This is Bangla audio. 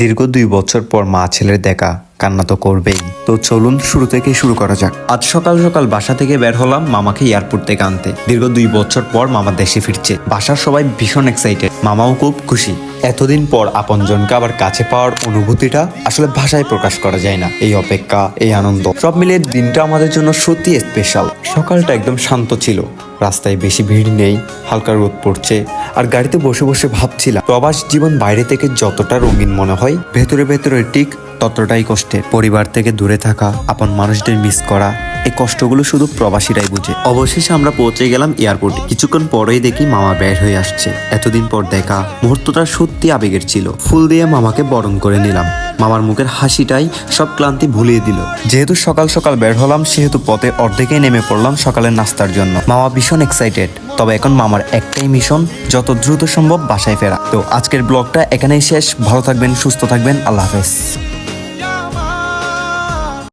দীর্ঘ 2 বছর পর মা ছেলের দেখা, কান্না তো করবেই। তো চলুন শুরু থেকে শুরু করা যাক। আজ সকাল সকাল বাসা থেকে বের হলাম মামাকে এয়ারপোর্ট থেকে আনতে। দীর্ঘ 2 বছর পর মামা দেশে ফিরছে। বাসার সবাই ভীষণ এক্সাইটেড, মামাও খুব খুশি। এতদিন পর আপনজনকে আবার কাছে পাওয়ার অনুভূতিটা আসলে ভাষায় প্রকাশ করা যায় না। এই অপেক্ষা, এই আনন্দ সব মিলিয়ে দিনটা আমাদের জন্য সত্যি স্পেশাল। সকালটা একদম শান্ত ছিল, রাস্তায় বেশি ভিড় নেই, হালকা রোদ পড়ছে। আর গাড়িতে বসে বসে ভাবছিলাম, প্রবাস জীবন বাইরে থেকে যতটা রঙিন মনে হয়, ভেতরে ভেতরে ঠিক ততটাই কষ্টের। পরিবার থেকে দূরে থাকা, আপন মানুষদের মিস করা, এই কষ্টগুলো শুধু প্রবাসীরাই বুঝে। অবশেষে আমরা পৌঁছে গেলাম এয়ারপোর্টে। কিছুক্ষণ পরেই দেখি মামা বের হয়ে আসছে। এতদিন পর দেখা মুহূর্তটা সত্যি আবেগের ছিল। ফুল দিয়ে মামাকে বরণ করে নিলাম। মামার মুখের হাসিটাই সব ক্লান্তি ভুলিয়ে দিল। যেহেতু সকাল সকাল বের হলাম, সেহেতু পথে অর্ধেকেই নেমে পড়লাম সকালের নাস্তার জন্য। মামা ভীষণ এক্সাইটেড, তবে এখন মামার একটাই মিশন, যত দ্রুত সম্ভব বাসায় ফেরা। তো আজকের ব্লগটা এখানেই শেষ। ভালো থাকবেন, সুস্থ থাকবেন, আল্লাহ হাফেজ।